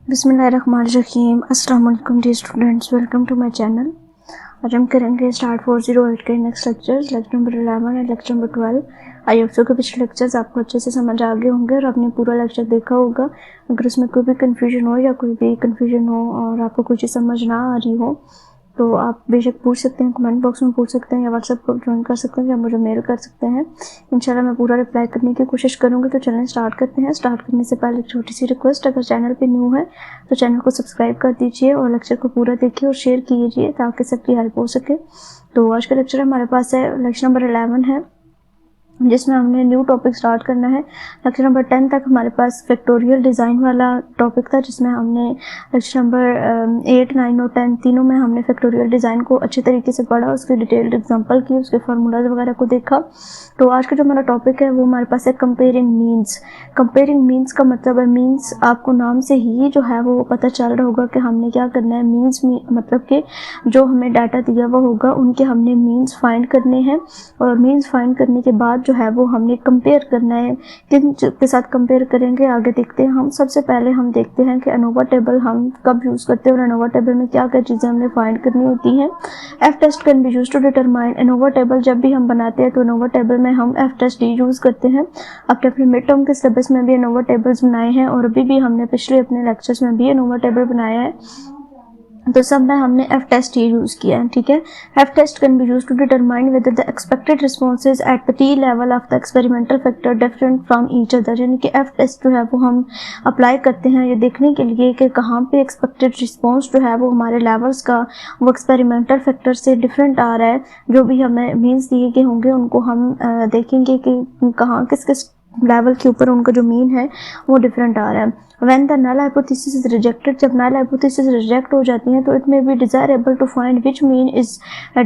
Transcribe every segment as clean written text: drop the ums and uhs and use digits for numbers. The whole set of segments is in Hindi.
बिस्मिल्लाहिर्रहमानिर्रहीम। अस्सलाम वालेकुम dear students, welcome to my channel. आज हम करेंगे स्टार्ट 408 के next lecture number 11 and lecture number 12। I hope so के पिछले लेक्चर्स आपको अच्छे से समझ आ गए होंगे और आपने पूरा लेक्चर देखा होगा। अगर उसमें कोई भी कन्फ्यूजन हो या कोई भी कन्फ्यूजन हो और आपको कुछ समझ ना आ रही हो तो आप बेशक पूछ सकते हैं, कमेंट बॉक्स में पूछ सकते हैं या व्हाट्सएप पर ज्वाइन कर सकते हैं या मुझे मेल कर सकते हैं। इंशाल्लाह मैं पूरा रिप्लाई करने की कोशिश करूँगी। तो चलिए स्टार्ट करते हैं। स्टार्ट करने से पहले एक छोटी सी रिक्वेस्ट, अगर चैनल पे न्यू है तो चैनल को सब्सक्राइब कर दीजिए और लेक्चर को पूरा देखिए और शेयर कीजिए ताकि सबकी हेल्प हो सके। तो आज का लेक्चर हमारे पास है लेक्चर नंबर 11 है, जिसमें हमने न्यू टॉपिक स्टार्ट करना है। लेक्चर नंबर 10 तक हमारे पास फैक्टोरियल डिज़ाइन वाला टॉपिक था, जिसमें हमने लेक्चर नंबर 8, 9 और 10 तीनों में हमने फैक्टोरियल डिज़ाइन को अच्छे तरीके से पढ़ा, उसके डिटेल्ड एग्जांपल की, उसके फार्मूलाज वगैरह को देखा। तो आज का जो हमारा टॉपिक है वो हमारे पास है कंपेयरिंग मीन्स। कंपेयरिंग मीन्स का मतलब है, मीन्स आपको नाम से ही जो है वो पता चल रहा होगा कि हमने क्या करना है। मीन्स मतलब कि जो हमें डाटा दिया हुआ होगा उनके हमने मीन्स फाइंड करने हैं और मीन्स फाइंड करने के बाद जो है वो हमने कंपेयर करना है। किन के साथ कंपेयर करेंगे आगे देखते हैं। हम सबसे पहले हम देखते हैं कि एनोवा टेबल हम कब यूज़ करते हैं और एनोवा टेबल में क्या क्या चीज़ें हमने फाइंड करनी होती हैं। F test can be used to determine. ANOVA table जब भी हम बनाते हैं तो एनोवा टेबल में हम एफ टेस्ट यूज़ करते हैं। अपने मिड टर्म के सिलेबस में भी एनोवा टेबल्स बनाए हैं और अभी भी हमने पिछले अपने लेक्चर्स में भी एनोवा टेबल बनाया है। तो सब में हमने एफ टेस्ट ही यूज़ किया है, ठीक है। F test can be used to determine whether the expected responses at the T level of the experimental factor different from each other. यानी कि एफ टेस्ट जो है वो हम अप्लाई करते हैं ये देखने के लिए कि कहाँ पे एक्सपेक्टेड रिस्पॉन्स जो है वो हमारे लेवल्स का वो एक्सपेरिमेंटल फैक्टर से डिफरेंट आ रहा है। जो भी हमें मीन्स दिए गए होंगे उनको हम देखेंगे कि कहाँ किस किस लेवल के ऊपर उनका जो मीन है वो डिफरेंट आ रहा है। When the null hypothesis is rejected, जब null hypothesis रिजेक्ट हो जाती है तो it may be desirable to find which mean is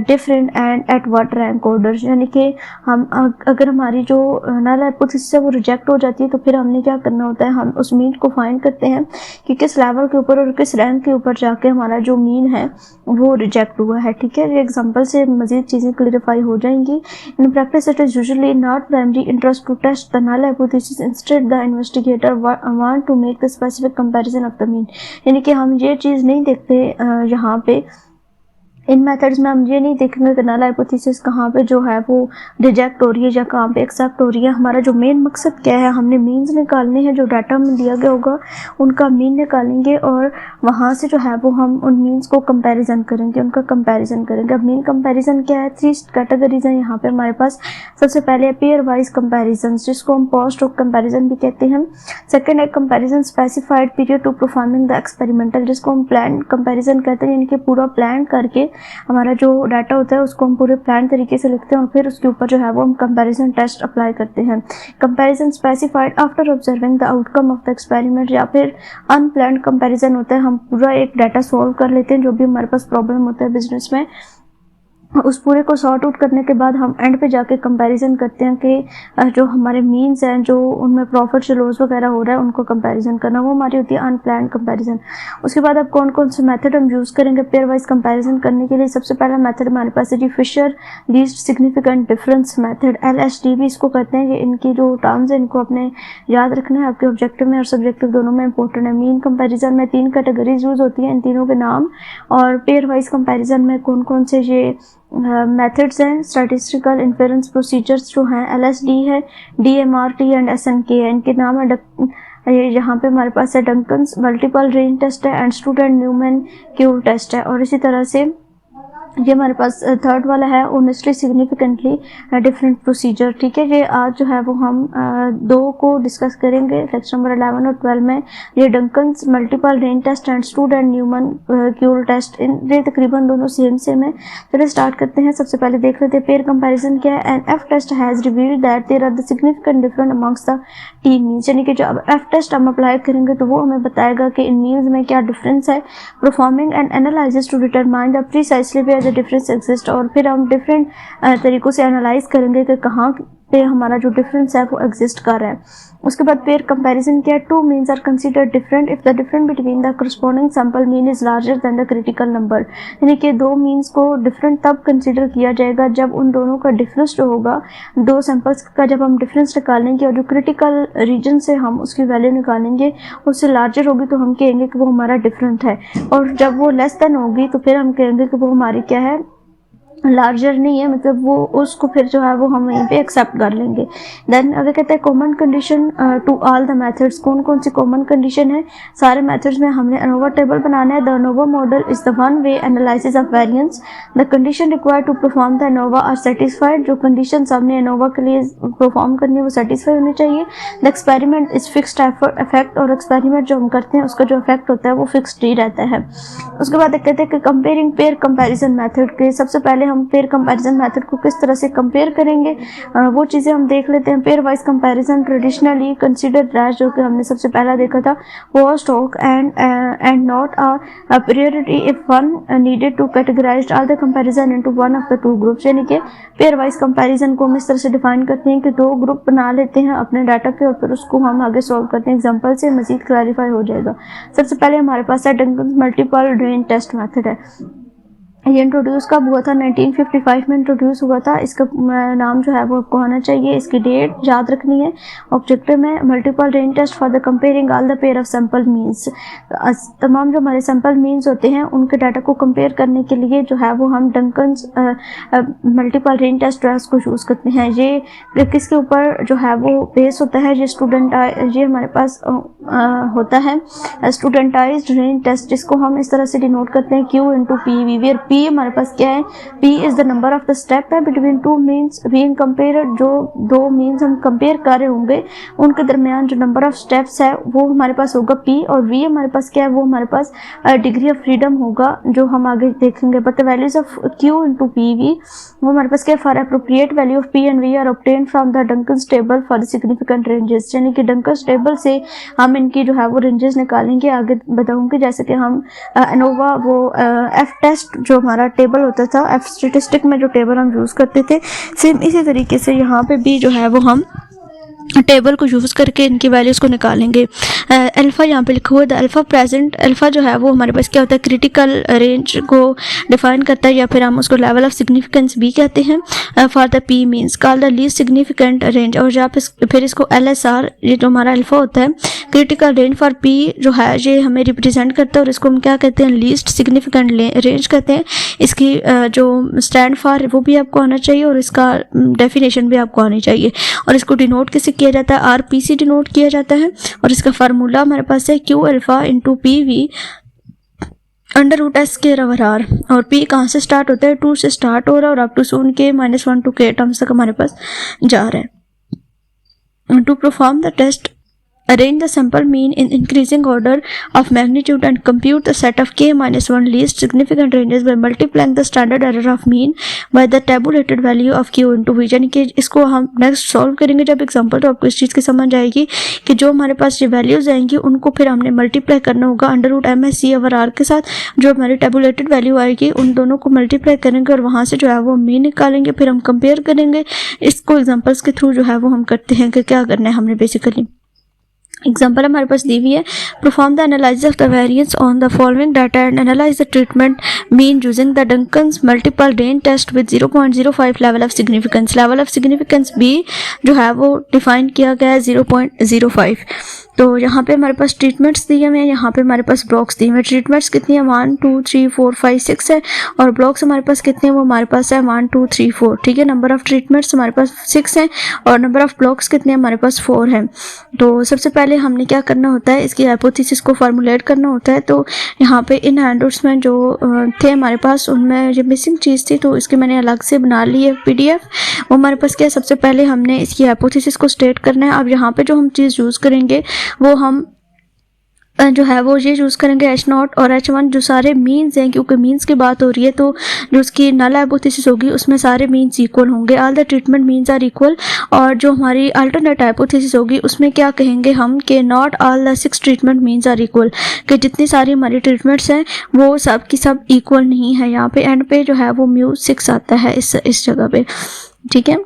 different and at what rank order। यानी कि हम अगर हमारी जो null hypothesis है वो रिजेक्ट हो जाती है तो फिर हमने क्या करना होता है, हम उस मीन को फाइंड करते हैं कि किस लेवल के ऊपर और किस रैंक के ऊपर जाके हमारा जो मीन है वो रिजेक्ट हुआ है, ठीक है। ये एग्जाम्पल से मजीद चीज़ें क्लियरिफाई हो जाएंगी। In practice it is usually not primary interest to test the null hypothesis, instead the investigator want to make specific comparison of the mean. यानी कि हम ये चीज़ नहीं देखते यहाँ पे इन मेथड्स में हम ये नहीं देखेंगे कि नल हाइपोथेसिस कहाँ पे जो है वो रिजेक्ट हो रही है या कहाँ पे एक्सेप्ट हो रही है। हमारा जो मेन मकसद क्या है, हमने मीन्स निकालने हैं, जो डाटा में दिया गया होगा उनका मीन निकालेंगे और वहाँ से जो है वो हम उन मीन्स को कंपैरिजन करेंगे, उनका कंपैरिजन करेंगे। अब मीन कंपैरिजन क्या है, 3 कैटेगरीज हैं यहाँ पे हमारे पास। सबसे पहले है पेयर वाइज कंपैरिजन, जिसको हम पोस्ट ऑफ कंपैरिजन भी कहते हैं। सेकेंड है comparison specified period to performing the experimental, जिसको हम प्लान कंपैरिजन कहते हैं। यानी कि पूरा प्लान करके हमारा जो डाटा होता है उसको हम पूरे प्लान तरीके से लिखते हैं और फिर उसके ऊपर जो है वो हम कंपैरिजन टेस्ट अप्लाई करते हैं। Comparison specified after observing the outcome of the experiment, या फिर अनप्लान्ड कंपैरिजन होता है, हम पूरा एक डाटा सॉल्व कर लेते हैं जो भी हमारे पास प्रॉब्लम होता है बिजनेस में, उस पूरे को सॉर्ट आउट करने के बाद हम एंड पे जाके कंपैरिजन करते हैं कि जो हमारे मीन्स हैं जो उनमें प्रॉफिट या लॉस वगैरह हो रहा है उनको कंपैरिजन करना, वो हमारी होती है अनप्लान्ड कंपैरिजन। उसके बाद अब कौन कौन से मेथड हम यूज़ करेंगे पेयर वाइज कंपैरिजन करने के लिए। सबसे पहला मेथड हमारे पास है जी Fisher least significant difference method, LSD भी इसको कहते हैं। ये इनकी जो टर्म्स है इनको अपने याद रखना है, आपके ऑब्जेक्टिव में और सब्जेक्टिव दोनों में इंपॉर्टेंट है। मीन कंपैरिजन में 3 कैटेगरीज यूज़ होती हैं, इन तीनों के नाम। और पेयर वाइज कंपैरिजन में कौन कौन से ये मेथड्स हैं, स्टैटिस्टिकल इन्फेरेंस प्रोसीजर्स जो हैं, LSD है, DMRT एंड SNK है। इनके नाम है यहाँ पे हमारे पास है डंकन्स मल्टीपल रेंज टेस्ट है and Student Newman Keuls test है। और इसी तरह से ये हमारे पास थर्ड वाला है ऑनेस्टली सिग्निफिकेंटली डिफरेंट प्रोसीजर, ठीक है। ये आज जो है वो हम 2 को डिस्कस करेंगे लेक्चर नंबर 11 और 12 में। ये Duncan's multiple range test and Student Newman Keuls test, ये तकरीबन दोनों सेम है। चलिए स्टार्ट करते हैं। सबसे पहले देख लेते हैं पेयर कंपैरिजन क्या है। And F test has revealed that there are the significant different amongst the T means. यानी कि जो अब एफ टेस्ट हम अप्लाई करेंगे तो वो हमें बताएगा कि इन मीन्स में क्या डिफरेंस है। Performing and analysis to determine the precisely where where the difference exist, और फिर हम डिफरेंट तरीक़ों से एनालाइज करेंगे कि कहाँ पे हमारा जो डिफरेंस है वो एग्जिस्ट कर रहा है। उसके बाद पेयर कंपैरिजन क्या है, two means are considered different if the difference between the corresponding sample mean is larger than the critical number. यानी कि दो मीन्स को डिफरेंट तब कंसीडर किया जाएगा जब उन दोनों का डिफरेंस जो होगा, दो सैंपल्स का जब हम डिफरेंस निकालेंगे और जो क्रिटिकल रीजन से हम उसकी वैल्यू निकालेंगे उससे लार्जर होगी तो हम कहेंगे कि वो हमारा डिफरेंट है, और जब वो लेस देन होगी तो फिर हम कहेंगे कि वो हमारी क्या है, लार्जर नहीं है, मतलब वो उसको फिर जो है वो हम वहीं पे एक्सेप्ट कर लेंगे। देन अगर कहते हैं common condition to all the methods, कौन कौन सी कॉमन कंडीशन है सारे मेथड्स में, हमने एनोवा टेबल बनाना है। The ANOVA model is the one way analysis of variance, the condition required to perform the ANOVA are satisfied, जो कंडीशन हमने एनोवा के लिए परफॉर्म करनी है वो सेटिस्फाई होनी चाहिए। The experiment is fixed effect, और एक्सपेरिमेंट जो हम करते हैं उसका जो इफेक्ट होता है वो फिक्स्ड ही रहता है। उसके बाद कहते हैं कि कंपेयरिंग पेयर कंपैरिजन मेथड के, सबसे पहले हम पेयर कंपैरिजन मेथड को किस तरह से कंपेयर करेंगे वो चीज़ें हम देख लेते हैं। Pairwise comparison traditionally considered rash, जो कि हमने सबसे पहला देखा था, वो stock and not a priority if one needed to categorize all the comparison into one of the two groups. यानी कि पेयर वाइज कंपैरिजन को हम इस तरह से डिफाइन करते हैं कि दो ग्रुप बना लेते हैं अपने डाटा के और फिर उसको हम आगे सॉल्व करते हैं। एग्जांपल से मजीद क्लैरिफाई हो जाएगा। सबसे पहले हमारे पास है Duncan's multiple range test method है। ये इंट्रोड्यूस कब हुआ था, 1955 में इंट्रोड्यूस हुआ था। इसका नाम जो है वो आपको आना चाहिए, इसकी डेट याद रखनी है। ऑब्जेक्टिव में multiple range test for the comparing all the pair of sample means, तमाम जो हमारे सैंपल मीन्स होते हैं उनके डाटा को कंपेयर करने के लिए जो है वो हम डंकन्स मल्टीपल रेंज टेस्ट जो है उसको यूज़ करते हैं। ये किसके ऊपर जो है वो बेस होता है, ये हमारे पास होता है स्टूडेंटाइज्ड रेंज टेस्ट, जिसको हम इस तरह से डिनोट करते हैं Q into P V, where P हमारे पास क्या है, P is the number of the step है between two means being compared, जो दो मीन्स हम कंपेयर कर रहे होंगे उनके दरमियान जो नंबर ऑफ स्टेप्स है वो हमारे पास होगा P, और V हमारे पास क्या है, वो हमारे पास डिग्री ऑफ फ्रीडम होगा जो हम आगे देखेंगे। But the values of Q into P V, वो हमारे पास क्या, for appropriate value of P and V are obtained from the Duncan's table for the significant ranges. यानी कि डंकन्स टेबल से हम इनकी जो है वो रेंजेस निकालेंगे, आगे बताऊंगी। जैसे कि हम एनोवा वो एफ टेस्ट जो हमारा टेबल होता था, एफ स्टैटिस्टिक में जो टेबल हम यूज़ करते थे, सेम इसी तरीके से यहाँ पे भी जो है वो हम टेबल को यूज़ करके इनकी वैल्यूज़ को निकालेंगे। अल्फ़ा यहाँ पे लिखा हुआ है, द अल्फ़ा प्रेजेंट, अल्फ़ा जो है वो हमारे पास क्या होता है, क्रिटिकल रेंज को डिफाइन करता है, या फिर हम उसको लेवल ऑफ सिग्निफिकेंस भी कहते हैं। For the P means call the least significant range, और जहाँ पे फिर इसको LSR, ये जो हमारा अल्फ़ा होता है क्रिटिकल रेंज फॉर पी जो है ये हमें रिप्रेजेंट करता है, और इसको हम क्या कहते हैं, लीस्ट सिग्निफिकेंट रेंज कहते हैं। इसकी जो स्टैंड फॉर वो भी आपको आना चाहिए, और इसका डेफिनेशन भी आपको आनी चाहिए। और इसको डिनोट किसे किया जाता है, RPC डिनोट किया जाता है, और इसका फार्मूला हमारे पास है Q alpha into PV under root S के ओवर R, और P कहाँ से स्टार्ट होता है, 2 से स्टार्ट हो रहा है और अप टू सोन K -1 to K टर्म्स तक हमारे पास जा रहा है। To perform the test arrange the sample mean in increasing order of magnitude and compute the set of K-1 least significant ranges by multiplying the standard error of mean by the tabulated value of Q into V। यानी कि इसको हम नेक्स्ट सॉल्व करेंगे जब एग्जांपल, तो आपको इस चीज़ की समझ आएगी कि जो हमारे पास ये वैल्यूज़ आएंगी उनको फिर हमने मल्टीप्लाई करना होगा under root MSC over R के साथ। जो हमारी टेबुलेटेड वैल्यू आएगी उन दोनों को मल्टीप्लाई करेंगे और वहाँ से जो है वो मीन निकालेंगे, फिर हम कंपेयर करेंगे। इसको एग्जाम्पल्स के थ्रू जो है वो हम करते हैं कि क्या करना है हमने। बेसिकली एग्जाम्पल हमारे पास दी हुई है, perform the analysis of the variance on the following data and analyze the treatment mean using the Duncan's multiple range test with 0.05 level of significance. Level of significance भी जो है वो डिफाइन किया गया है 0.05। तो यहाँ पे हमारे पास ट्रीटमेंट्स दिए हुए हैं, यहाँ पे हमारे पास ब्लॉक्स दिए हुए हैं। ट्रीटमेंट्स कितनी है, 1 2 3 4 5 6 है, और ब्लॉक्स हमारे पास कितने हैं, वो हमारे पास है 1 2 3 4। ठीक है, नंबर ऑफ ट्रीटमेंट्स हमारे पास 6 हैं और नंबर ऑफ ब्लॉक्स कितने हैं, हमारे पास 4 हैं। तो सबसे पहले हमने क्या करना होता है, इसकी हाइपोथेसिस को फॉर्मुलेट करना होता है। तो यहाँ पे इन हैंडआउट्स में जो थे हमारे पास, उनमें ये मिसिंग चीज़ थी, तो इसकी मैंने अलग से बना ली है PDF। वो हमारे पास क्या है, सबसे पहले हमने इसकी हाइपोथेसिस को स्टेट करना है। अब यहाँ पे जो हम चीज़ यूज़ करेंगे वो हम जो है वो ये चूज़ करेंगे H0 और H1 जो सारे मीन्स हैं, क्योंकि मीन्स की बात हो रही है तो जो उसकी नल हाइपोथेसिस होगी उसमें सारे मीन्स इक्वल होंगे, all the treatment means are equal. और जो हमारी अल्टरनेट हाइपोथेसिस होगी उसमें क्या कहेंगे हम कि not all the 6 treatment means are equal, कि जितनी सारी हमारी ट्रीटमेंट्स हैं वो सब की सब इक्वल नहीं है। यहाँ पे एंड पे जो है वो μ6 आता है इस जगह पे, ठीक है,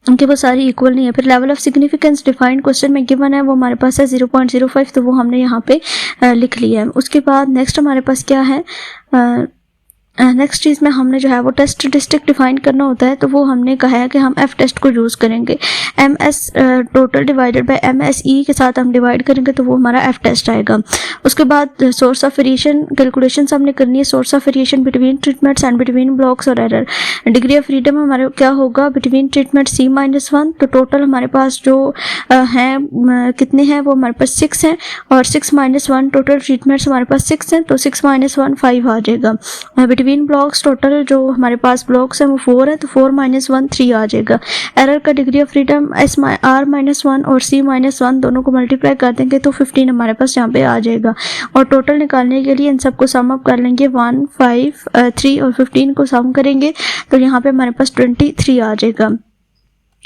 उनके वो सारी इक्वल नहीं है। फिर level of significance defined question में गिवन है, वो हमारे पास है 0.05, तो वो हमने यहाँ पे लिख लिया है। उसके बाद नेक्स्ट हमारे पास क्या है, नेक्स्ट चीज़ में हमने जो है वो टेस्ट डिस्ट्रिक्ट डिफाइन करना होता है, तो वो हमने कहा है कि हम एफ टेस्ट को यूज़ करेंगे। MS total divided by MSE के साथ हम डिवाइड करेंगे तो वो हमारा एफ टेस्ट आएगा। उसके बाद सोर्स ऑफ वेरिएशन कैलकुलेशन हमने करनी है, source of variation between treatments and between blocks और एरर। डिग्री ऑफ फ्रीडम हमारे क्या होगा, बिटवीन ट्रीटमेंट C-1, तो टोटल हमारे पास जो हैं कितने हैं, वो हमारे पास 6 हैं, और 6-1 टोटल ट्रीटमेंट्स हमारे पास 6 हैं, तो 6-1 5 आ जाएगा। बिटवीन ब्लॉक्स टोटल जो हमारे पास ब्लॉक्स हैं वो 4 है, तो 4-1 3 आ जाएगा। एरर का डिग्री ऑफ फ्रीडम R-1 और C-1 दोनों को मल्टीप्लाई कर देंगे तो 15 हमारे पास यहाँ पे आ जाएगा। और टोटल निकालने के लिए इन सबको सम अप कर लेंगे, 1, 5, 3 और 15 को सम करेंगे तो यहाँ पे हमारे पास 23 आ जाएगा।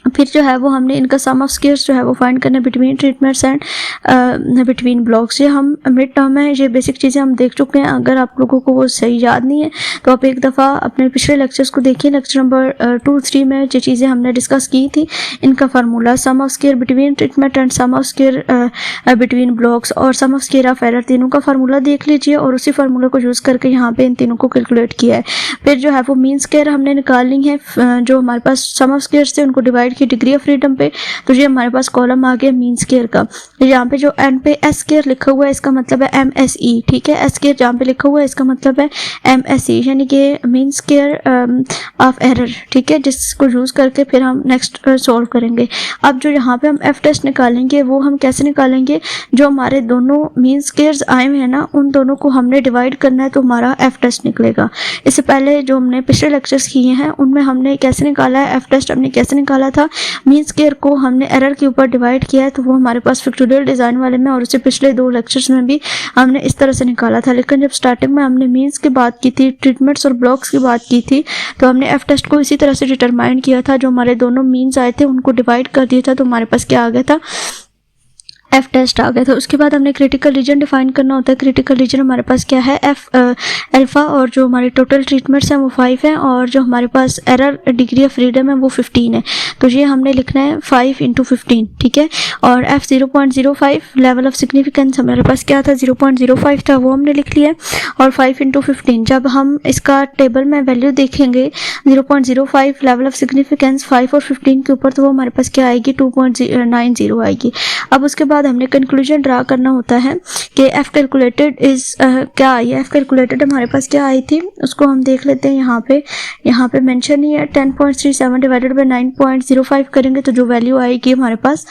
फिर जो है वो हमने इनका सम ऑफ स्क्वायर्स जो है वो फाइंड करना है between treatments and between blocks. ये हम मिड टर्म है, ये बेसिक चीज़ें हम देख चुके हैं। अगर आप लोगों को वो सही याद नहीं है तो आप एक दफ़ा अपने पिछले लेक्चर्स को देखिए, लेक्चर नंबर 2-3 में जो चीज़ें हमने डिस्कस की थी, इनका formula sum of square between treatment and sum of square between blocks और sum of square of error, तीनों का फार्मूला देख लीजिए और उसी फार्मूला को यूज़ करके यहाँ पे इन तीनों को कैलकुलेट किया है। फिर जो है वो मीन स्क्वायर हमने निकालनी है, जो हमारे पास सम ऑफ स्क्वायर थे उनको डिवाइड की डिग्री ऑफ फ्रीडम पे, तो ये हमारे पास कॉलम आ गया मीन स्क्वायर का। यहाँ पे जो एंड पे एस स्क्वायर लिखा हुआ है इसका मतलब है MSE, ठीक है, एस स्क्वायर जहाँ पे लिखा हुआ है इसका मतलब है MSE, यानी कि मीन स्क्वायर ऑफ एरर, ठीक है, जिसको यूज़ करके फिर हम नेक्स्ट सॉल्व करेंगे। अब जो यहाँ पे हम एफ टेस्ट निकालेंगे वो हम कैसे निकालेंगे, जो हमारे दोनों मीन स्क्वायर्स आए हुए हैं ना उन दोनों को हमने डिवाइड करना है तो हमारा एफ टेस्ट निकलेगा। इससे पहले जो हमने पिछले लेक्चर्स किए हैं उनमें हमने कैसे निकाला है एफ टेस्ट, हमने कैसे निकाला था, मीन स्क्वायर को हमने एरर के ऊपर डिवाइड किया है तो वो हमारे पास फैक्टोरियल डिज़ाइन वाले में और उससे पिछले 2 लेक्चर्स में भी हमने इस तरह से निकाला था। लेकिन जब स्टार्टिंग में हमने मीन्स की बात की थी, ट्रीटमेंट्स और ब्लॉक्स की बात की थी, तो हमने एफ टेस्ट को इसी तरह से डिटरमाइन किया था, जो हमारे दोनों मीन्स आए थे उनको डिवाइड कर दिया था तो हमारे पास क्या आ गया था, एफ टेस्ट आ गया था। उसके बाद हमने क्रिटिकल रीजन डिफाइन करना होता है। क्रिटिकल रीजन हमारे पास क्या है, अल्फा, और जो हमारे टोटल ट्रीटमेंट्स हैं वो 5 हैं और जो हमारे पास एरर डिग्री ऑफ फ्रीडम है वो 15 है, तो ये हमने लिखना है 5 × 15, ठीक है। और F 0.05 लेवल ऑफ सिग्निफिकेंस हमारे पास क्या था, 0.05 था, वो हमने लिख लिया। और 5 × 15 जब हम इसका टेबल में वैल्यू देखेंगे 0.05 लेवल ऑफ सिग्निफिकेंस 5 और 15 के ऊपर, तो वो हमारे पास क्या आएगी, 2.90 आएगी। अब उसके बाद हमने कंक्लूजन ड्रा करना होता है कि एफ कैलकुलेटेड इज क्या आई है। एफ कैलकुलेटेड हमारे पास क्या आई थी उसको हम देख लेते हैं। यहाँ पे मेंशन ही है 10.37 डिवाइडेड बाय 9.05 करेंगे तो जो वैल्यू आएगी हमारे पास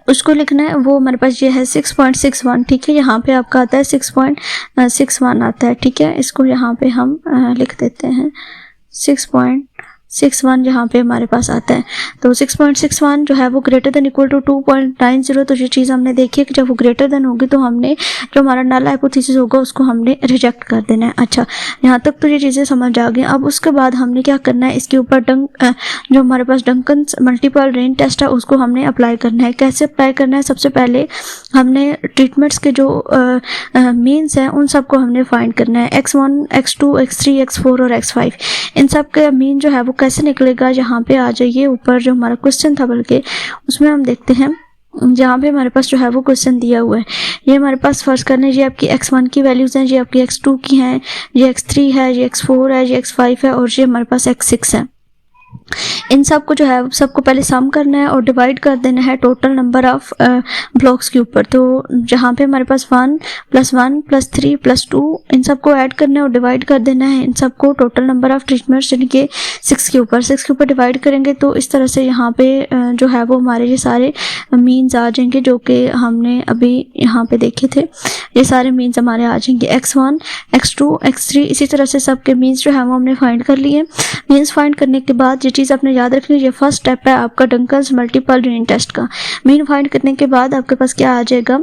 उसको लिखना है, वो हमारे पास ये है 6.61, ठीक है। यहाँ पे आपका आता है 6.61 आता है, ठीक है। इसको यहाँ पे हम लिख देते हैं 6.61 यहाँ पे हमारे पास आता है। तो 6.61 जो है वो ग्रेटर देन इक्वल टू 2.90, तो ये चीज़ हमने देखी है कि जब वो ग्रेटर देन होगी तो हमने जो हमारा नल हाइपोथेसिस होगा उसको हमने रिजेक्ट कर देना है। अच्छा, यहाँ तक तो ये चीज़ें समझ आ गई। अब उसके बाद हमने क्या करना है, इसके ऊपर जो हमारे पास डंकन्स मल्टीपल रेंज टेस्ट है उसको हमने अप्लाई करना है। कैसे अप्लाई करना है, सबसे पहले हमने ट्रीटमेंट्स के जो मीन्स हैं उन सबको हमने फाइंड करना है, X1, X2, X3, X4 और X5। इन सब का मीन जो है वो कैसे निकलेगा, यहाँ पे आ जाइए ऊपर जो हमारा क्वेश्चन था, बल्कि उसमें हम देखते हैं जहाँ पे हमारे पास जो है वो क्वेश्चन दिया हुआ है। ये हमारे पास फर्स्ट करने, ये आपकी X1 की वैल्यूज़ हैं, ये आपकी X2 की हैं, ये X3 है, ये X4 है, ये X5 है और ये हमारे पास X6 है। इन सब को जो है सबको पहले सम करना है और डिवाइड कर देना है टोटल नंबर ऑफ ब्लॉक्स के ऊपर। तो जहाँ पे हमारे पास 1 + 1 + 3 + 2 इन सबको ऐड करना है और डिवाइड कर देना है इन सबको टोटल नंबर ऑफ ट्रीटमेंट्स यानी कि 6 के ऊपर डिवाइड करेंगे। तो इस तरह से यहाँ पे जो है वो हमारे ये सारे मीन्स आ जाएंगे जो कि हमने अभी यहाँ पे देखे थे। ये सारे मीन्स हमारे आ जाएंगे X1, X2, X3, इसी तरह से सबके मीन्स जो है वो हमने फाइंड कर लिए। मीन्स फाइंड करने के बाद ये चीज़ आपने याद रखनी, ये फर्स्ट स्टेप है आपका डंकन्स मल्टीपल रेंज टेस्ट का। मीन फाइंड करने के बाद आपके पास क्या आ जाएगा,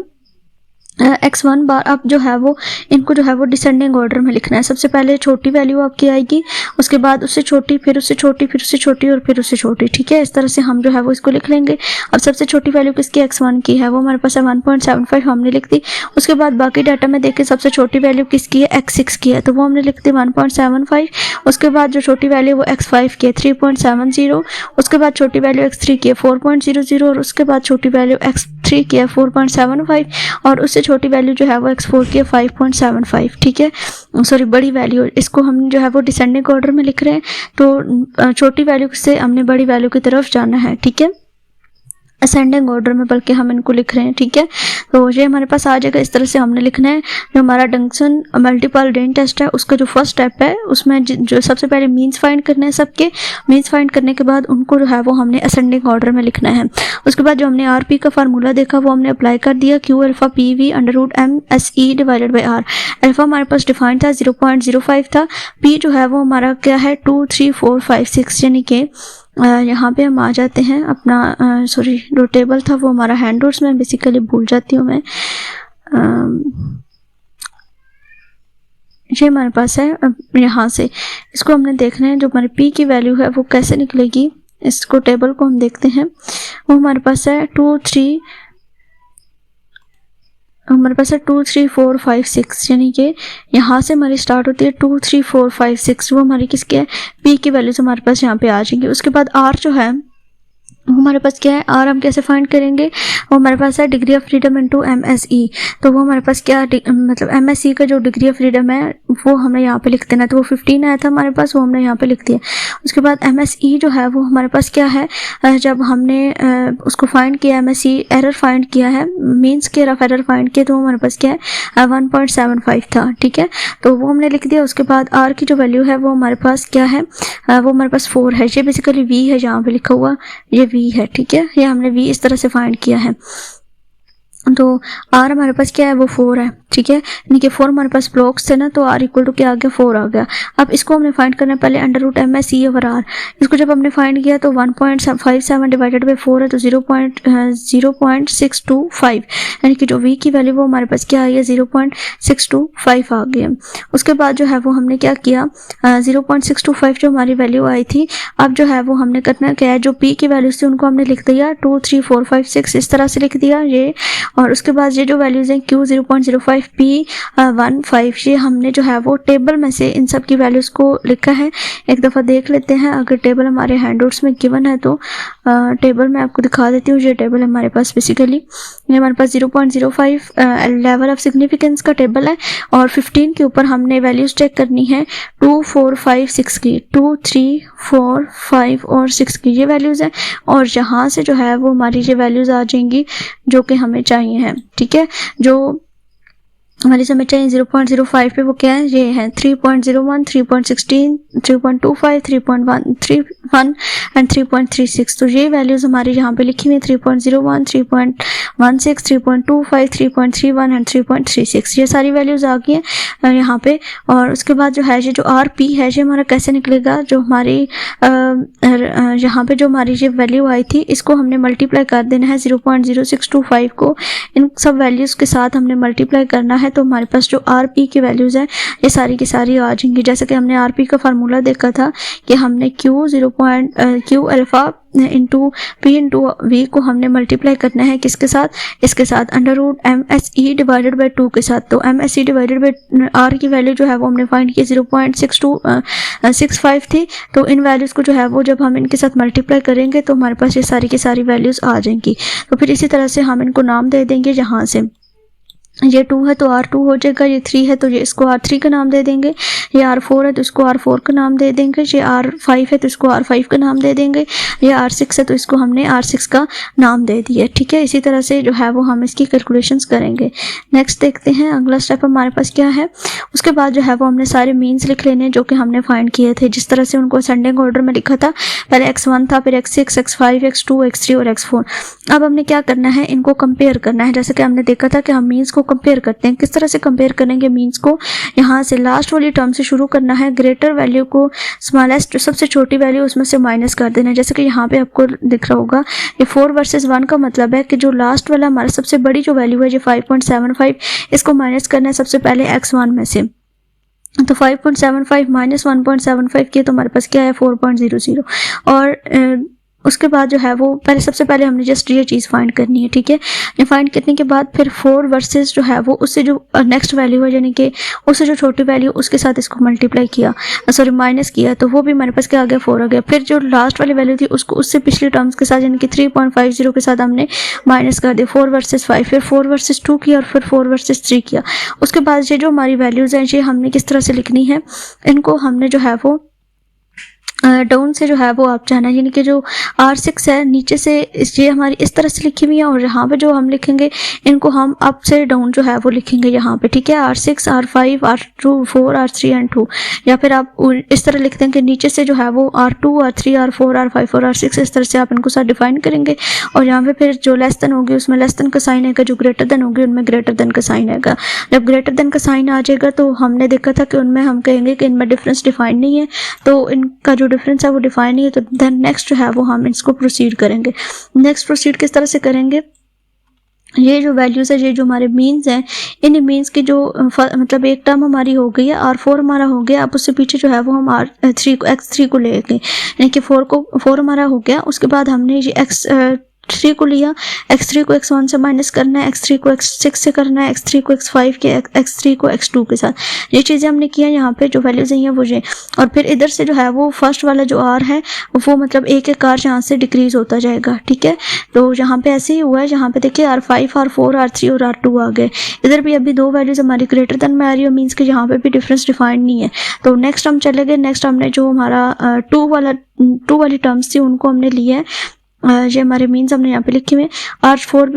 x1 बार अब जो है वो इनको जो है वो डिसेंडिंग ऑर्डर में लिखना है। सबसे पहले छोटी वैल्यू आपकी आएगी, उसके बाद उससे छोटी, फिर उससे छोटी, फिर उससे छोटी और फिर उससे छोटी, ठीक है। इस तरह से हम जो है वो इसको लिख लेंगे। अब सबसे छोटी वैल्यू किसकी x1 की है, वो हमारे पास है 1.75, हमने लिख दी। उसके बाद बाकी डाटा में देखें सबसे छोटी वैल्यू किसकी है, x6 की है, तो वो हमने लिख दी 1.75। उसके बाद जो छोटी वैल्यू वो x5 की है 3.70, उसके बाद छोटी वैल्यू x3 की है 4.00 और उसके बाद छोटी वैल्यू x3 की है 4.75 और उससे छोटी वैल्यू जो है वो x4 की है 5.75, ठीक है। सॉरी, बड़ी वैल्यू, इसको हम जो है वो डिसेंडिंग ऑर्डर में लिख रहे हैं, तो छोटी वैल्यू से हमने बड़ी वैल्यू की तरफ जाना है, ठीक है, असेंडिंग ऑर्डर में बल्कि हम इनको लिख रहे हैं, ठीक है। तो ये हमारे पास आ जाएगा। इस तरह से हमने लिखना है। जो हमारा डंक्सन मल्टीपल रेंज टेस्ट है उसका जो फर्स्ट स्टेप है उसमें जो सबसे पहले मीन्स फाइंड करने हैं सबके। मीन्स फाइंड करने के बाद उनको जो है वो हमने असेंडिंग ऑर्डर में लिखना है। उसके बाद जो हमने आरपी का फार्मूला देखा वो हमने अप्लाई कर दिया, Q alpha P V √MSE divided by R. Alpha हमारे पास डिफाइन था 0.05 था, पी जो है वो हमारा क्या है 2, 3, 4, 5, 6, यानी कि यहाँ पे हम आ जाते हैं अपना सॉरी जो टेबल था वो हमारा हैंड नोट्स में बेसिकली भूल जाती हूँ मैं। ये हमारे पास है। यहाँ से इसको हमने देखना है जो हमारे पी की वैल्यू है वो कैसे निकलेगी। इसको टेबल को हम देखते हैं, वो हमारे पास है 2, 3, हमारे पास है 2, 3, 4, 5, 6, यानी कि यहाँ से हमारी स्टार्ट होती है 2, 3, 4, 5, 6, वो हमारी किसकी है, पी की वैल्यूज हमारे पास यहाँ पे आ जाएंगी। उसके बाद आर जो है वो हमारे पास क्या है, आर हम कैसे फाइंड करेंगे, वो हमारे पास है degree of freedom into MSE। तो वो हमारे पास क्या मतलब MSE का जो डिग्री ऑफ फ्रीडम है वो हमें यहाँ पे लिख देना। तो वो 15 आया था हमारे पास, वो हमने यहाँ पे लिख दिया। उसके बाद MSE जो है वो हमारे पास क्या है, जब हमने उसको फाइंड किया MSE एरर फाइंड किया है, मीन्स के रफ एरर फाइंड किया, तो हमारे पास क्या है 1.75 था, ठीक है, तो वो हमने लिख दिया। उसके बाद आर की जो वैल्यू है वो हमारे पास क्या है, वो हमारे पास 4 है। ये बेसिकली V है जहाँ पे लिखा हुआ, ये V है, ठीक है, ये हमने V इस तरह से फाइंड किया है। तो आर हमारे पास क्या है वो 4 है, ठीक है, यानी कि 4 हमारे पास ब्लॉक्स थे ना, तो आर इक्वल टू क्या आ गया 4 आ गया। अब इसको हमने फाइंड करना है पहले √MSE ओवर आर। इसको जब हमने फाइंड किया तो 1.57 डिवाइडेड बाई 4 है, तो 0.625, यानी कि जो V की वैल्यू वो हमारे पास क्या आई है 0.625 आ गई। उसके बाद जो है वो हमने क्या किया, 0.625 जो हमारी वैल्यू आई थी, अब जो है वो हमने करना क्या है, जो P की वैल्यूज थी उनको हमने लिख दिया 2, 3, 4, 5, 6 इस तरह से लिख दिया ये। और उसके बाद ये जो वैल्यूज हैं Q 0.05 P 15, ये हमने जो है वो टेबल में से इन सब की वैल्यूज को लिखा है। एक दफ़ा देख लेते हैं, अगर टेबल हमारे हैंडआउट्स में गिवन है तो टेबल मैं आपको दिखा देती हूँ। ये टेबल हमारे पास बेसिकली ये हमारे पास 0.05 लेवल ऑफ सिग्निफिकेंस का टेबल है और 15 के ऊपर हमने वैल्यूज चेक करनी है 2, 4, 5, 6 की, 2, 3, 4, 5 और 6 की ये वैल्यूज हैं। और यहाँ से जो है वो हमारी ये वैल्यूज आ जाएंगी जो कि हमें चाहिए हैं, ठीक है, जो हमारी समय चाहिए 0.05 पे वो क्या है, ये है 3.01, 3.16, 3.25, 3.131 एंड 3.36। तो ये वैल्यूज हमारी यहाँ पे लिखी हुई है 3.01, 3.16, 3.25, 3.31 एंड 3.36, ये सारी वैल्यूज आ गई हैं यहाँ पे। और उसके बाद जो है ये जो RP है ये हमारा कैसे निकलेगा, जो हमारी यहाँ पे जो हमारी ये वैल्यू आई थी इसको हमने मल्टीप्लाई कर देना है 0.0625 को इन सब वैल्यूज के साथ हमने मल्टीप्लाई करना है। तो हमारे पास जो RP की वैल्यूज है ये सारी की सारी आ जाएंगी। जैसे कि हमने RP का फार्मूला देखा था कि हमने Q alpha into P into V को हमने मल्टीप्लाई करना है किसके साथ, इसके साथ √MSE डिवाइडेड बाई 2 के साथ। तो MSE डिवाइडेड बाई R की वैल्यू जो है वो हमने फाइंड की 0.6265 थी। तो इन वैल्यूज़ को जो है वो जब हम इनके साथ मल्टीप्लाई करेंगे तो हमारे पास ये सारी की सारी वैल्यूज़ आ जाएंगी। तो फिर इसी तरह से हम इनको नाम दे देंगे। यहाँ से ये 2 है तो R2 हो जाएगा, ये 3 है तो ये इसको R3 का नाम दे देंगे, ये R4 है तो इसको R4 का नाम दे देंगे, ये R5 है तो इसको R5 का नाम दे देंगे, ये R6 है तो इसको हमने R6 का नाम दे दिया, ठीक है। इसी तरह से जो है वो हम इसकी कैलकुलेशंस करेंगे। नेक्स्ट देखते हैं अगला स्टेप हमारे पास क्या है। उसके बाद जो है वो हमने सारे मीन्स लिख लेने जो कि हमने फाइंड किए थे, जिस तरह से उनको असेंडिंग ऑर्डर में लिखा था। पहले x1 था, फिर x6, x5, x2, x3 और x4। अब हमने क्या करना है, इनको कंपेयर करना है। जैसे कि हमने देखा था कि हम मीन्स को कंपेयर करते हैं। किस तरह से कंपेयर करेंगे मीन्स को, यहाँ से लास्ट वाली टर्म से शुरू करना है, ग्रेटर वैल्यू को स्मॉलेस्ट सबसे छोटी वैल्यू उसमें से माइनस कर देना है। जैसे कि यहाँ पे आपको दिख रहा होगा ये 4 वर्सेस 1 का मतलब है कि जो लास्ट वाला हमारा सबसे बड़ी जो वैल्यू है जो 5.75, इसको माइनस करना है सबसे पहले x1 में से। तो 5.75 माइनस 1.75 किया तो हमारे पास क्या है 4.00। और उसके बाद जो है वो सबसे पहले हमने जस्ट ये चीज़ फाइंड करनी है, ठीक है। ये फाइंड करने के बाद फिर 4 वर्सेस जो है वो उससे जो नेक्स्ट वैल्यू है यानी कि उससे जो छोटी वैल्यू उसके साथ इसको मल्टीप्लाई किया, सॉरी माइनस किया, तो वो भी हमारे पास क्या आ गया 4 आ गया। फिर जो लास्ट वाली वैल्यू थी उसको उससे पिछली टर्म्स के साथ यानी कि 3.50 के साथ हमने माइनस कर दिया 4 वर्सेस 5, फिर 4 वर्सेस 2 किया और फिर 4 वर्सेस 3 किया। उसके बाद ये जो हमारी वैल्यूज़ हैं ये हमने किस तरह से लिखनी है, इनको हमने जो है वो डाउन से जो है वो आप चाहना, यानी कि जो R6 है नीचे से ये हमारी इस तरह से लिखी हुई है, और यहाँ पे जो हम लिखेंगे इनको हम अप से डाउन जो है वो लिखेंगे यहाँ पे, ठीक है। R6, R5, R2, 4, R3 and 2, या फिर आप इस तरह लिखते हैं कि नीचे से जो है वो R2, R3, R4, R5 और R6 इस तरह से आप इनको साथ डिफाइन करेंगे। और यहाँ पे फिर जो लेस देन होगी उसमें लेस देन का साइन आएगा, जो ग्रेटर देन होगी उनमें ग्रेटर देन का साइन आएगा। जब ग्रेटर देन का साइन आ जाएगा तो हमने देखा था कि उनमें हम कहेंगे कि इनमें डिफरेंस डिफाइन नहीं है, तो इनका जो डिफरेंस है वो डिफाइन नहीं है, तो देन नेक्स्ट जो है वो हम इसको प्रोसीड करेंगे। नेक्स्ट प्रोसीड किस तरह से करेंगे, ये जो वैल्यूज़ है ये जो हमारे मीन्स हैं, इन मीन्स की जो मतलब एक टर्म हमारी हो गई है R4 हमारा हो गया, अब उससे पीछे जो है वो हम R3 को x3 को ले गए, यानी कि 4 हमारा हो गया। उसके बाद हमने ये x3 को लिया, x3 को x1 से माइनस करना है, x3 को x6 से करना है, x3 को x5 के, x3 को x2 के साथ, ये चीज़ें हमने किया। यहाँ पे जो वैल्यूज़ हैं वो ये, और फिर इधर से जो है वो फर्स्ट वाला जो r है वो मतलब एक एक r यहाँ से डिक्रीज होता जाएगा, ठीक है। तो यहाँ पे ऐसे ही हुआ है, यहाँ पे देखिए R5, R4, R3 और R2 आ गए। इधर भी अभी 2 वैल्यूज़ हमारी ग्रेटर देन में आ रही है, मीन्स कि यहाँ पे भी डिफरेंस डिफाइंड नहीं है। तो नेक्स्ट हम चले गए, नेक्स्ट हमने जो हमारा 2 वाली टर्म्स थी उनको हमने लिया है, ये हमारे मीन्स हमने यहाँ पे लिखे हुए। x4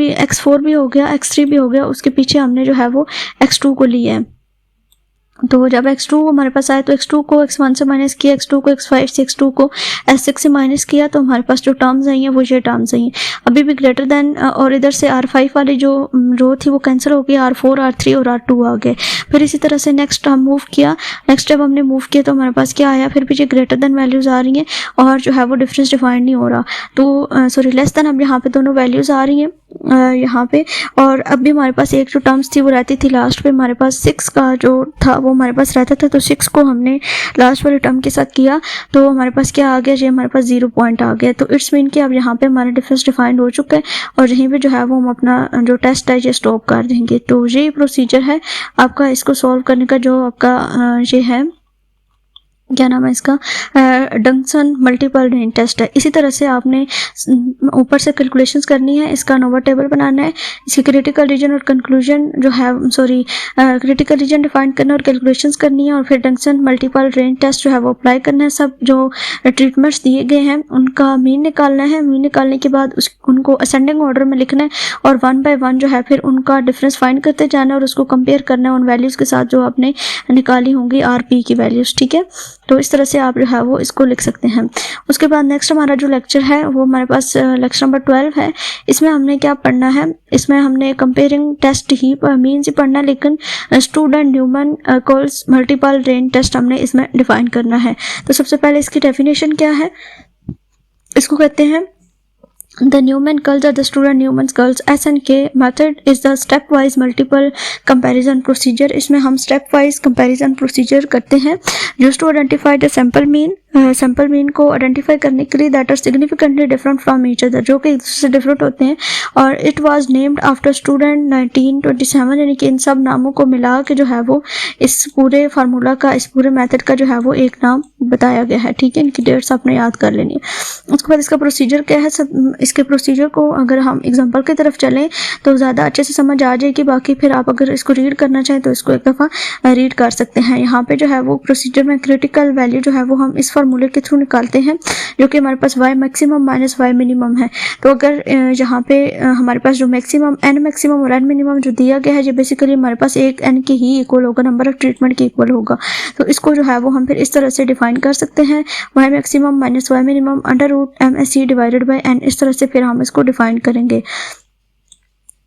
भी हो गया, x3 भी हो गया, उसके पीछे हमने जो है वो x2 को लिया है। तो जब x2 हमारे पास आए तो x2 को x1 से माइनस किया, x2 को x5 से, x2 को s6 से माइनस किया, तो हमारे पास जो टर्म्स आई हैं वो ये टर्म्स आई हैं। अभी भी ग्रेटर देन, और इधर से R5 वाली जो रो थी वो कैंसिल हो गई, R4, R3 और R2 आ गए। फिर इसी तरह से नेक्स्ट हम मूव किया, नेक्स्ट जब हमने मूव किया तो हमारे पास क्या आया, फिर भी ये ग्रेटर देन वैल्यूज़ आ रही हैं और जो है वो डिफरेंस डिफाइन नहीं हो रहा, तो सॉरी लेस देन, अब यहाँ पे दोनों वैल्यूज़ आ रही हैं यहाँ पे। और अब भी हमारे पास एक जो टर्म्स थी वो रहती थी लास्ट पे, हमारे पास 6 का जो था वो हमारे पास रहता था, तो 6 को हमने लास्ट वाले टर्म के साथ किया तो हमारे पास क्या आ गया, ये हमारे पास 0 पॉइंट आ गया। तो इट्स मीन कि अब यहाँ पे हमारा डिफरेंस डिफाइंड हो चुका है और यहीं पे जो है वो हम अपना जो टेस्ट है ये स्टॉप कर देंगे। तो ये प्रोसीजर है आपका, इसको सॉल्व करने का जो आपका ये है, क्या नाम है इसका, डंक्सन मल्टीपल रेंज टेस्ट है। इसी तरह से आपने ऊपर से कैलकुलेशंस करनी है, इसका नोवा टेबल बनाना है, इसकी क्रिटिकल रीजन और कंक्लूजन जो है क्रिटिकल रीजन डिफाइन करना और कैलकुलेशंस करनी है, और फिर डंक्सन मल्टीपल रेंज टेस्ट जो है वो अप्लाई करना है। सब जो ट्रीटमेंट्स दिए गए हैं उनका मीन निकालना है, मीन निकालने के बाद उनको असेंडिंग ऑर्डर में लिखना है और 1 बाय 1 जो है फिर उनका डिफरेंस फाइंड करते जाना है और उसको कंपेयर करना है उन वैल्यूज़ के साथ जो आपने निकाली होंगी RP की वैल्यूज़, ठीक है। तो इस तरह से आप जो है वो इसको लिख सकते हैं। उसके बाद नेक्स्ट हमारा जो लेक्चर है वो हमारे पास लेक्चर नंबर 12 है। इसमें हमने क्या पढ़ना है, इसमें हमने कंपेयरिंग टेस्ट ही मीन्स ही पढ़ना है, लेकिन Student Newman Keuls multiple range test हमने इसमें डिफाइन करना है। तो सबसे पहले इसकी डेफिनेशन क्या है, इसको कहते हैं The Newman curls are the student Newman's curls. SNK method is the stepwise multiple comparison procedure. इसमें हम stepwise comparison procedure करते हैं just to identify the sample mean. Sample mean को आइडेंटिफाई करने के लिए that are significantly different from each other, जो कि एक दूसरे से डिफरेंट होते हैं। और it was named after Student 1927, यानी कि इन सब नामों को मिला के जो है वो इस पूरे फार्मूला का, इस पूरे मेथड का जो है वो एक नाम बताया गया है, ठीक है। इनकी डेट्स आपने याद कर लेनी है। उसके बाद इसका प्रोसीजर क्या है, सब इसके प्रोसीजर को अगर हम एग्जाम्पल की तरफ चलें तो ज़्यादा अच्छे से समझ आ जाएगी। बाकी फिर आप अगर इसको रीड करना चाहें तो इसको एक दफ़ा रीड कर सकते हैं। यहाँ पे जो है वो प्रोसीजर में क्रिटिकल वैल्यू जो है वो हम इस फार्मूले के थ्रू निकालते हैं, जो कि हमारे पास y maximum minus y minimum है। तो अगर यहाँ पे हमारे पास जो मैक्सिमम n मैक्सिमम और n मिनिमम जो दिया गया है, जो बेसिकली हमारे पास एक n के ही इक्वल होगा, नंबर ऑफ ट्रीटमेंट के इक्वल होगा। तो इसको जो है वो हम फिर इस तरह से डिफाइन कर सकते हैं, y maximum minus y minimum under root MSE divided by n, इस तरह से फिर हम इसको डिफाइन करेंगे।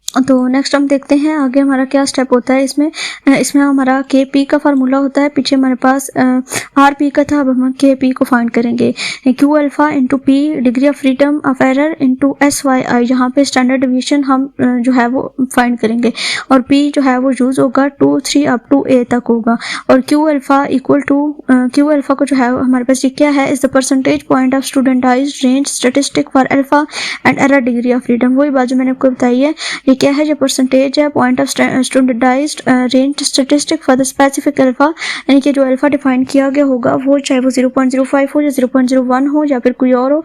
तो नेक्स्ट हम देखते हैं आगे हमारा क्या स्टेप होता है इसमें। इसमें हमारा के पी का फार्मूला होता है, पीछे हमारे पास आर पी का था, अब हम के पी को फाइंड करेंगे। Q alpha into P degree of freedom of error into S Y I, जहाँ पे स्टैंडर्ड डिवीजन हम जो है वो फाइंड करेंगे, और पी जो है वो यूज होगा 2 3 अप टू ए तक होगा। और Q alpha equal to Q alpha को जो है हमारे पास ये क्या है, is the percentage point of studentized range statistic for alpha and error degree of freedom. वही बात जो मैंने आपको बताई है, ये क्या है, जो परसेंटेज है point of standardized range statistic for the specific alpha, यानी कि जो अल्फा डिफाइन किया गया होगा वो चाहे वो 0.05 हो या 0.01 हो या फिर कोई और हो,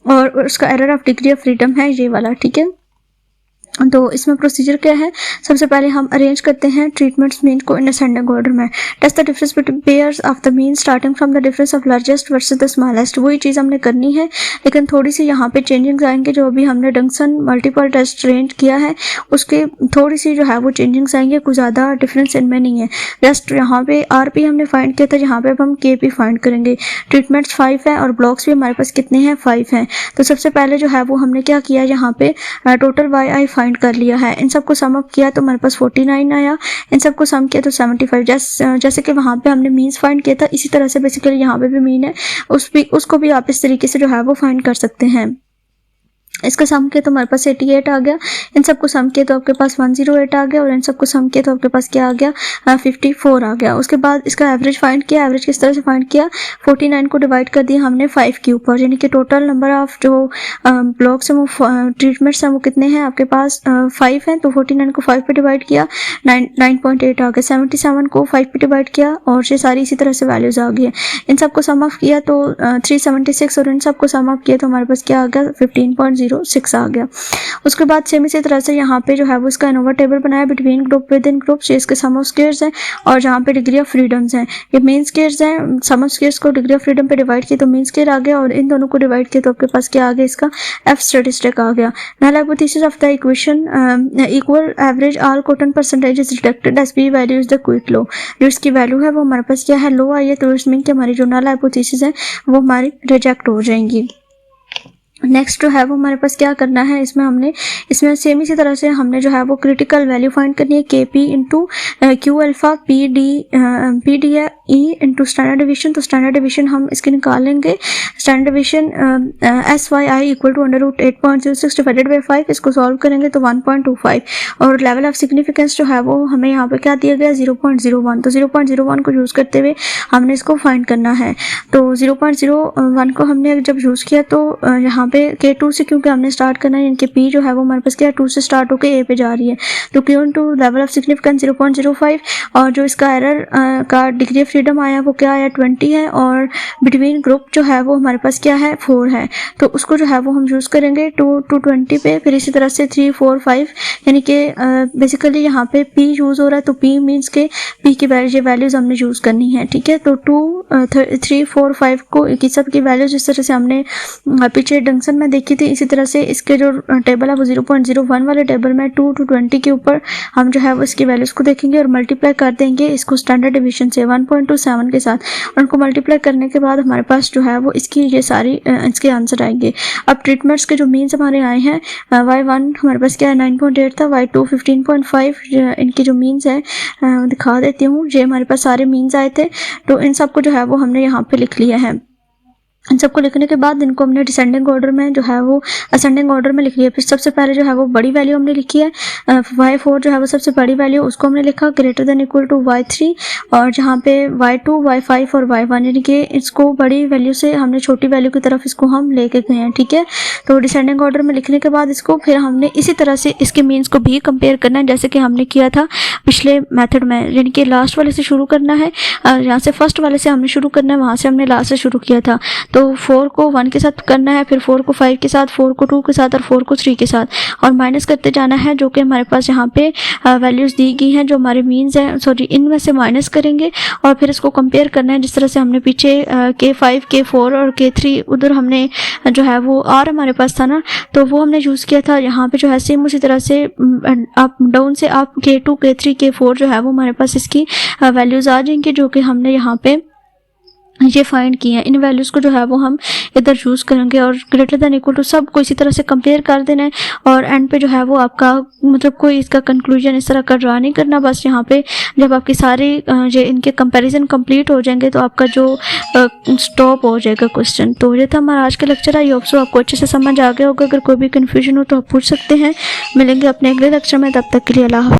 और उसका error of degree of freedom है ये वाला, ठीक है। तो इसमें प्रोसीजर क्या है, सबसे पहले हम अरेंज करते हैं ट्रीटमेंट्स मीन को इन असेंडिंग ऑर्डर में। Test the difference between pairs of the mean starting from the difference of largest versus the smallest. वही चीज़ हमने करनी है, लेकिन थोड़ी सी यहाँ पे चेंजिंग्स आएंगे। जो अभी हमने डंक्सन मल्टीपल टेस्ट रेंज किया है उसके थोड़ी सी जो है वो चेंजिंग्स आएंगे, कुछ ज़्यादा डिफरेंस इनमें नहीं है। जस्ट यहाँ पे आर पी हमने फाइंड किया था, यहाँ पे अब हम के पी फाइंड करेंगे। ट्रीटमेंट्स 5 है और ब्लॉक्स भी हमारे पास कितने हैं, 5 हैं। तो सबसे पहले जो है वो हमने क्या किया, यहाँ पे टोटल वाई आई फाइंड कर लिया है। इन सबको सम अप किया तो हमारे पास 49 आया, इन सबको सम किया तो 75। जैसे कि वहाँ पे हमने मीन्स फाइंड किया था, इसी तरह से बेसिकली यहाँ पे भी मीन है, उसको भी आप इस तरीके से जो है वो फाइंड कर सकते हैं। इसका सम किया तो हमारे पास 88 आ गया, इन सबको सम किया तो आपके पास 108 आ गया, और इन सबको सम किया तो आपके पास क्या आ गया, 54 आ गया। उसके बाद इसका एवरेज फाइंड किया। एवरेज किस तरह से फाइंड किया, 49 को डिवाइड कर दिया हमने 5 के ऊपर, यानी कि टोटल नंबर ऑफ जो ब्लॉक्स हैं वो ट्रीटमेंट्स हैं वो कितने हैं आपके पास, 5 हैं। तो 49 को 5 पे डिवाइड किया, 9.8 आ गया। 77 को 5 पे डिवाइड किया, और ये सारी इसी तरह से वैल्यूज आ गई है। इन सबको सम ऑफ किया तो 376, और इन सबको सम ऑफ किया तो हमारे पास क्या आ गया, 15.06 आ गया। उसके बाद सेम इसी तरह से यहाँ पे जो है वो इसका एनोवा टेबल बनाया between group with in group. ये इसके सम ऑफ स्क्वायर्स हैं, और जहाँ पे डिग्री ऑफ फ्रीडम्स हैं ये मेन स्क्वायर्स हैं। सम ऑफ स्क्वायर्स को डिग्री ऑफ फ्रीडम पे डिवाइड किया तो मेन स्क्वायर आ गया, और इन दोनों को डिवाइड किया तो आपके पास क्या आ गया, इसका एफ स्टैटिस्टिक आ गया। Null hypothesis of the equation equal average all cotton percentage is rejected as P value is the quick low. जो इसकी वैल्यू है वो हमारे पास क्या है, लो आई है, तो इट्स मीन कि हमारी जो नल हाइपोथेसिस है वो हमारी रिजेक्ट हो जाएंगी। नेक्स्ट जो है वो हमारे पास क्या करना है, इसमें सेम इसी तरह से हमने जो है वो क्रिटिकल वैल्यू फाइंड करनी है। K P into Q alpha P D है ई इंटू स्टैंडर्ड डिवीजन। तो स्टैंडर्ड डिवीजन हम इसके निकालेंगे। Standard division S Y I equal to √8.06 divided by 5। इसको सॉल्व करेंगे तो 1.25, और लेवल ऑफ सिग्निफिकेंस जो है वो हमें यहाँ पे क्या दिया गया, 0.01। तो 0.01 को यूज़ करते हुए हमने इसको फाइंड करना है। तो 0.01 को हमने जब यूज़ किया तो यहाँ पे K2 से क्योंकि हमने स्टार्ट करना है, इनके P जो है वो हमारे पास क्या 2 से स्टार्ट होकर A पे जा रही है, तो Q into level of significance 0.05, और जो इसका एरर का डिग्री ऑफ फ्रीडम आया वो क्या आया 20 है, और बिटवीन ग्रुप जो है वो हमारे पास क्या है 4 है। तो उसको जो है वो हम यूज़ करेंगे 2 to 20 पे, फिर इसी तरह से 3 4 5, यानी कि बेसिकली यहाँ पे P यूज़ हो रहा है, तो P मीन्स के P की वैल्यूज़ हमने यूज़ करनी है, ठीक है। तो 2 3 4 5 को सब की वैल्यूज इस तरह से हमने पीछे डंक्सन में देखी थी। इसी तरह से इसके जो टेबल है वो 0.01 वाले टेबल में 2 to 20 के ऊपर हम जो है वो इसकी वैल्यूज़ को देखेंगे और मल्टीप्लाई कर देंगे इसको स्टैंडर्ड डिवीजन से 1.27 के साथ, और उनको मल्टीप्लाई करने के बाद हमारे पास जो है वो इसकी ये सारी इसके आंसर आएंगे। अब ट्रीटमेंट्स के जो मीन्स हमारे आए हैं, y1 हमारे पास क्या है 9.8 था, y2 15.5, इनकी जो मीन्स है दिखा देती हूँ। ये हमारे पास सारे मीन्स आए थे, तो इन सबको जो है वो हमने यहाँ पे लिख लिया है। इन सबको लिखने के बाद इनको हमने डिसेंडिंग ऑर्डर में जो है वो असेंडिंग ऑर्डर में लिख लिया। फिर सबसे पहले जो है वो बड़ी वैल्यू हमने लिखी है, y4 जो है वो सबसे बड़ी वैल्यू, उसको हमने लिखा greater than equal to y3, और जहाँ पे y2 y5 और y1, यानी कि इसको बड़ी वैल्यू से हमने छोटी वैल्यू की तरफ इसको हम लेके गए हैं, ठीक है। तो डिसेंडिंग ऑर्डर में लिखने के बाद इसको फिर हमने इसी तरह से इसके मीन्स को भी कंपेयर करना है जैसे कि हमने किया था पिछले मेथड में, यानी कि लास्ट वाले से शुरू करना है, यहाँ से फर्स्ट वाले से हमने शुरू करना है, वहाँ से हमने लास्ट से शुरू किया था। तो 4 को 1 के साथ करना है, फिर 4 को 5 के साथ, 4 को 2 के साथ, और 4 को 3 के साथ, और माइनस करते जाना है जो कि हमारे पास यहाँ पे वैल्यूज़ दी गई हैं जो हमारे मीन्स हैं, सॉरी इनमें से माइनस करेंगे और फिर इसको कंपेयर करना है जिस तरह से हमने पीछे K5 K4 और K3 उधर हमने जो है वो R हमारे पास था ना, तो वो हमने यूज़ किया था। यहाँ पे जो है सेम उसी तरह से अप डाउन से आप K2 K3 K4 जो है वो हमारे पास इसकी वैल्यूज़ आ जाएंगी जो कि हमने यहाँ पे ये फाइंड किए हैं। इन वैल्यूज़ को जो है वो हम इधर चूज़ करेंगे और ग्रेटर देन इक्वल टू सब को इसी तरह से कंपेयर कर देना है और एंड पे जो है वो आपका मतलब कोई इसका कंक्लूजन इस तरह का ड्रा नहीं करना। बस यहाँ पे जब आपकी सारी ये इनके कंपैरिजन कंप्लीट हो जाएंगे तो आपका जो स्टॉप हो जाएगा क्वेश्चन। तो ये था हमारा आज का लेक्चर। आई होप सो आपको अच्छे से समझ आ गया होगा। अगर कोई भी कन्फ्यूजन हो तो आप पूछ सकते हैं। मिलेंगे अपने अगले लेक्चर में, तब तक के लिए अल्लाह हाफ़िज़।